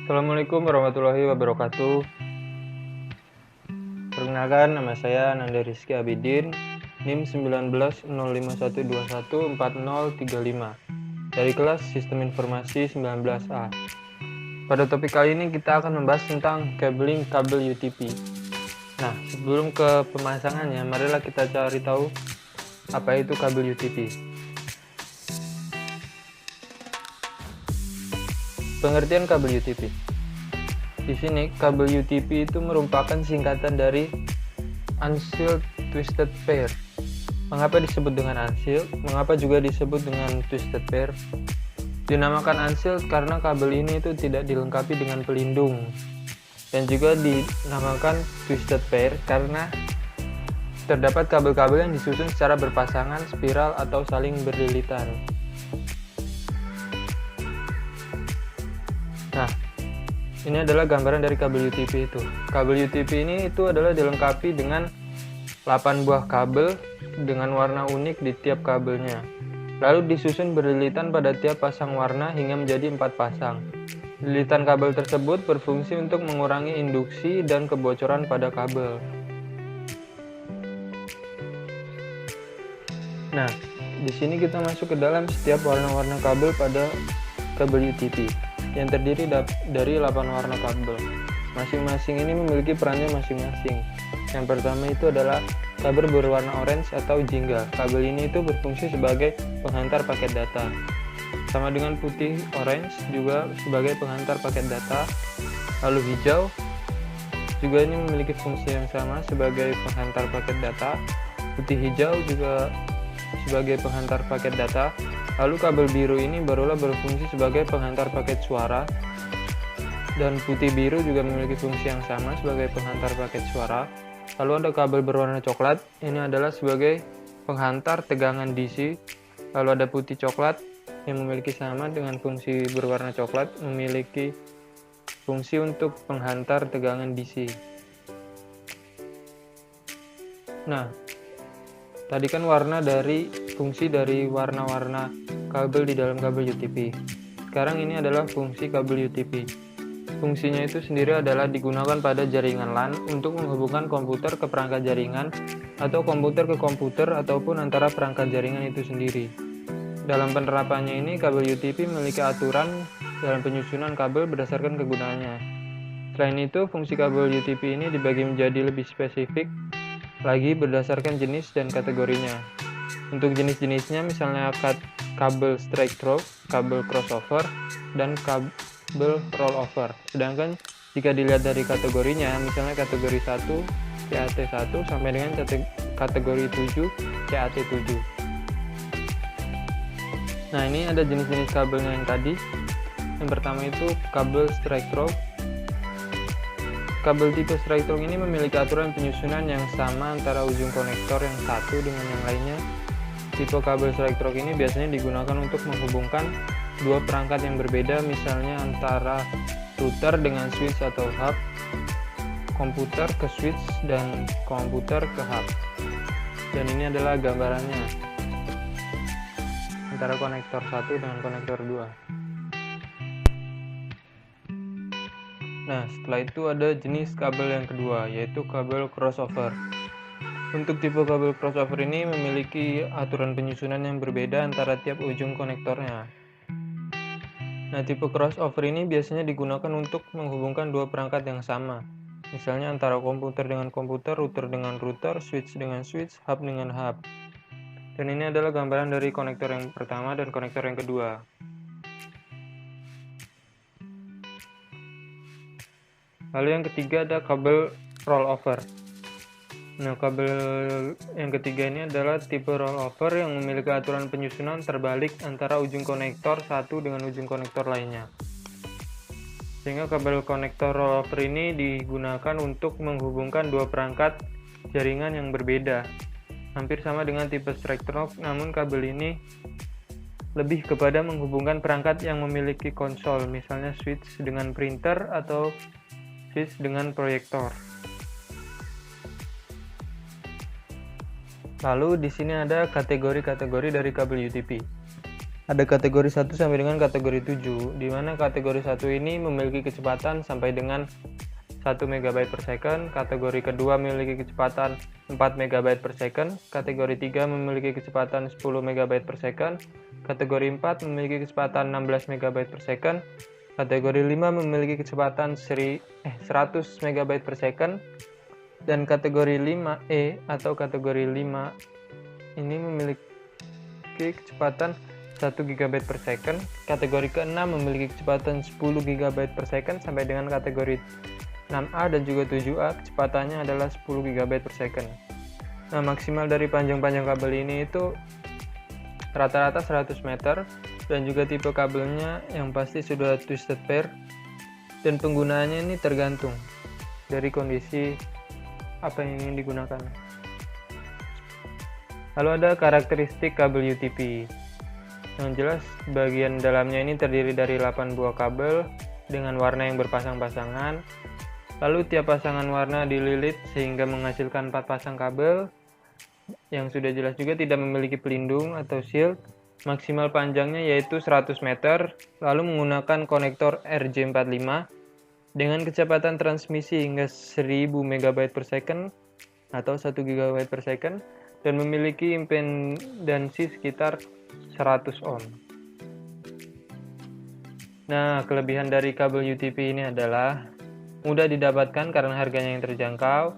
Assalamualaikum warahmatullahi wabarakatuh. Perkenalkan, nama saya Nanda Rizky Abidin, NIM 19 051214035 dari kelas Sistem Informasi 19A. Pada topik kali ini kita akan membahas tentang cabling kabel UTP. Nah, sebelum ke pemasangannya, marilah kita cari tahu apa itu kabel UTP. Pengertian kabel UTP. Di sini, kabel UTP itu merupakan singkatan dari Unsealed Twisted Pair. Mengapa disebut dengan unsealed? Mengapa juga disebut dengan twisted pair? Dinamakan unsealed karena kabel ini itu tidak dilengkapi dengan pelindung. Dan juga dinamakan twisted pair karena terdapat kabel-kabel yang disusun secara berpasangan, spiral, atau saling berlilitan. Nah, ini adalah gambaran dari kabel UTP itu. Kabel UTP ini itu adalah dilengkapi dengan 8 buah kabel dengan warna unik di tiap kabelnya. Lalu disusun berlilitan pada tiap pasang warna hingga menjadi 4 pasang. Lilitan kabel tersebut berfungsi untuk mengurangi induksi dan kebocoran pada kabel. Nah, di sini kita masuk ke dalam setiap warna-warna kabel pada kabel UTP yang terdiri dari 8 warna kabel. Masing-masing ini memiliki perannya masing-masing. Yang pertama itu adalah kabel berwarna orange atau jingga. Kabel ini itu berfungsi sebagai penghantar paket data. Sama dengan putih orange juga sebagai penghantar paket data. Lalu hijau juga ini memiliki fungsi yang sama sebagai penghantar paket data. Putih hijau juga sebagai penghantar paket data. Lalu kabel biru ini barulah berfungsi sebagai penghantar paket suara, dan putih biru juga memiliki fungsi yang sama sebagai penghantar paket suara. Lalu ada kabel berwarna coklat, ini adalah sebagai penghantar tegangan DC. Lalu ada putih coklat yang memiliki sama dengan fungsi berwarna coklat, memiliki fungsi untuk penghantar tegangan DC. Nah, tadi kan fungsi dari warna-warna kabel di dalam kabel UTP. Sekarang ini adalah fungsi kabel UTP. Fungsinya itu sendiri adalah digunakan pada jaringan LAN untuk menghubungkan komputer ke perangkat jaringan atau komputer ke komputer ataupun antara perangkat jaringan itu sendiri. Dalam penerapannya ini, kabel UTP memiliki aturan dalam penyusunan kabel berdasarkan kegunaannya. Selain itu, fungsi kabel UTP ini dibagi menjadi lebih spesifik lagi berdasarkan jenis dan kategorinya. Untuk jenis-jenisnya misalnya kabel straight through, kabel crossover, dan kabel rollover. Sedangkan jika dilihat dari kategorinya, misalnya kategori 1 CAT1 sampai dengan kategori 7 CAT7. Nah, ini ada jenis-jenis kabelnya yang tadi. Yang pertama itu kabel straight through. Kabel tipe straight through ini memiliki aturan penyusunan yang sama antara ujung konektor yang satu dengan yang lainnya. Tipe kabel straight through ini biasanya digunakan untuk menghubungkan dua perangkat yang berbeda, misalnya antara router dengan switch atau hub, komputer ke switch, dan komputer ke hub. Dan ini adalah gambarannya antara konektor 1 dengan konektor 2. Nah, setelah itu ada jenis kabel yang kedua, yaitu kabel crossover. Untuk tipe kabel crossover ini memiliki aturan penyusunan yang berbeda antara tiap ujung konektornya. Nah, tipe crossover ini biasanya digunakan untuk menghubungkan dua perangkat yang sama, misalnya antara komputer dengan komputer, router dengan router, switch dengan switch, hub dengan hub. Dan ini adalah gambaran dari konektor yang pertama dan konektor yang kedua. Lalu yang ketiga ada kabel rollover. Nah, kabel yang ketiga ini adalah tipe rollover yang memiliki aturan penyusunan terbalik antara ujung konektor satu dengan ujung konektor lainnya. Sehingga kabel konektor rollover ini digunakan untuk menghubungkan dua perangkat jaringan yang berbeda. Hampir sama dengan tipe straight through, namun kabel ini lebih kepada menghubungkan perangkat yang memiliki konsol, misalnya switch dengan printer atau switch dengan proyektor. Lalu di sini ada kategori-kategori dari kabel UTP. Ada kategori 1 sampai dengan kategori 7, di mana kategori 1 ini memiliki kecepatan sampai dengan 1 MB per second, kategori kedua memiliki kecepatan 4 MB per second, kategori 3 memiliki kecepatan 10 MB per second, kategori 4 memiliki kecepatan 16 MB per second, kategori 5 memiliki kecepatan 100 MB per second, dan kategori 5E atau kategori 5 ini memiliki kecepatan 1 GB per second, kategori ke-6 memiliki kecepatan 10 GB per second, sampai dengan kategori 6A dan juga 7A kecepatannya adalah 10 GB per second. Nah, maksimal dari panjang kabel ini itu rata-rata 100 meter, dan juga tipe kabelnya yang pasti sudah twisted pair, dan penggunaannya ini tergantung dari kondisi apa yang ingin digunakan. Lalu ada karakteristik kabel UTP. Yang jelas bagian dalamnya ini terdiri dari 8 buah kabel dengan warna yang berpasang-pasangan. Lalu tiap pasangan warna dililit sehingga menghasilkan 4 pasang kabel. Yang sudah jelas juga tidak memiliki pelindung atau shield. Maksimal panjangnya yaitu 100 meter, lalu menggunakan konektor RJ45 dengan kecepatan transmisi hingga 1000 MB per second atau 1 GB per second, dan memiliki impedansi sekitar 100 ohm. Nah, kelebihan dari kabel UTP ini adalah mudah didapatkan karena harganya yang terjangkau,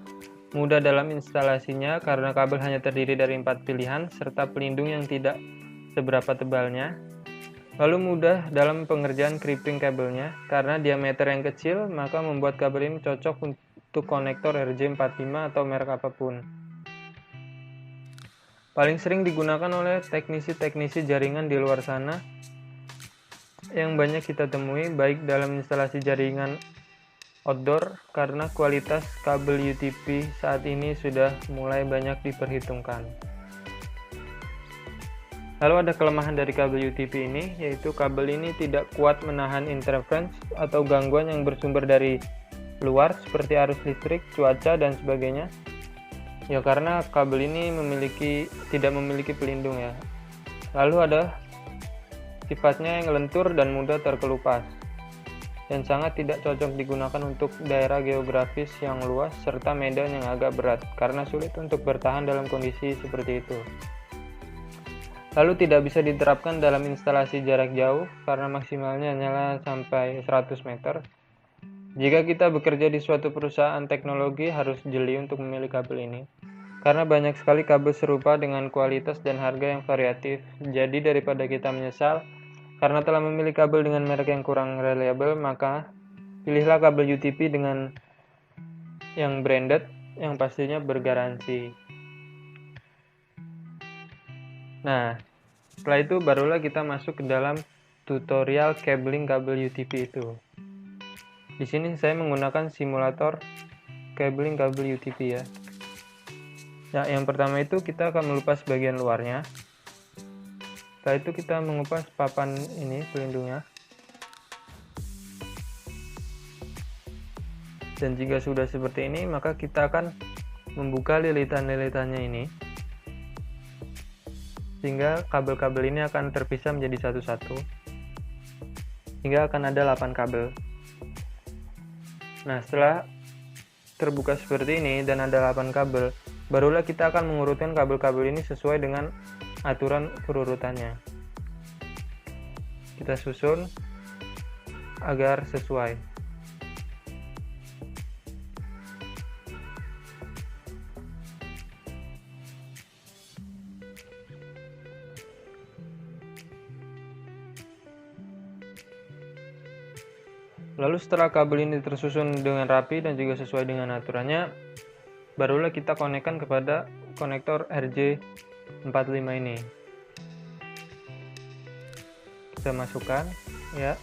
mudah dalam instalasinya karena kabel hanya terdiri dari 4 pilihan, serta pelindung yang tidak seberapa tebalnya. Lalu mudah dalam pengerjaan crimping kabelnya, karena diameter yang kecil, maka membuat kabel ini cocok untuk konektor RJ45 atau merek apapun. Paling sering digunakan oleh teknisi-teknisi jaringan di luar sana yang banyak kita temui, baik dalam instalasi jaringan outdoor, karena kualitas kabel UTP saat ini sudah mulai banyak diperhitungkan. Lalu ada kelemahan dari kabel UTP ini, yaitu kabel ini tidak kuat menahan interference atau gangguan yang bersumber dari luar seperti arus listrik, cuaca, dan sebagainya. Ya, karena kabel ini tidak memiliki pelindung ya. Lalu ada sifatnya yang lentur dan mudah terkelupas, dan sangat tidak cocok digunakan untuk daerah geografis yang luas serta medan yang agak berat, karena sulit untuk bertahan dalam kondisi seperti itu. Lalu tidak bisa diterapkan dalam instalasi jarak jauh karena maksimalnya hanyalah sampai 100 meter. Jika kita bekerja di suatu perusahaan teknologi, harus jeli untuk memilih kabel ini, karena banyak sekali kabel serupa dengan kualitas dan harga yang variatif. Jadi daripada kita menyesal karena telah memilih kabel dengan merek yang kurang reliable, maka pilihlah kabel UTP dengan yang branded, yang pastinya bergaransi. Nah, setelah itu barulah kita masuk ke dalam tutorial cabling kabel UTP itu. Di sini saya menggunakan simulator cabling kabel UTP ya. Nah, yang pertama itu kita akan melepas bagian luarnya. Setelah itu kita mengupas papan ini, pelindungnya. Dan jika sudah seperti ini, maka kita akan membuka lilitan-lilitannya ini, sehingga kabel-kabel ini akan terpisah menjadi satu-satu, hingga akan ada 8 kabel. Nah, setelah terbuka seperti ini dan ada 8 kabel, barulah kita akan mengurutkan kabel-kabel ini sesuai dengan aturan perurutannya. Kita susun agar sesuai. Lalu setelah kabel ini tersusun dengan rapi dan juga sesuai dengan aturannya, barulah kita konekkan kepada konektor RJ45 ini. Kita masukkan ya.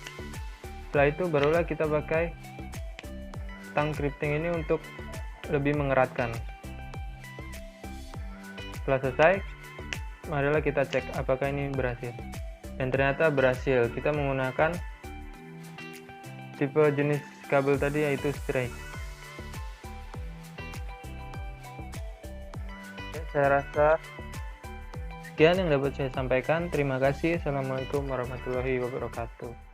Setelah itu barulah kita pakai tang crimping ini untuk lebih mengeratkan. Setelah selesai, marilah kita cek apakah ini berhasil. Dan ternyata berhasil. Kita menggunakan tipe jenis kabel tadi, yaitu straight. Saya rasa Sekian yang dapat saya sampaikan. Terima kasih. Assalamualaikum warahmatullahi wabarakatuh.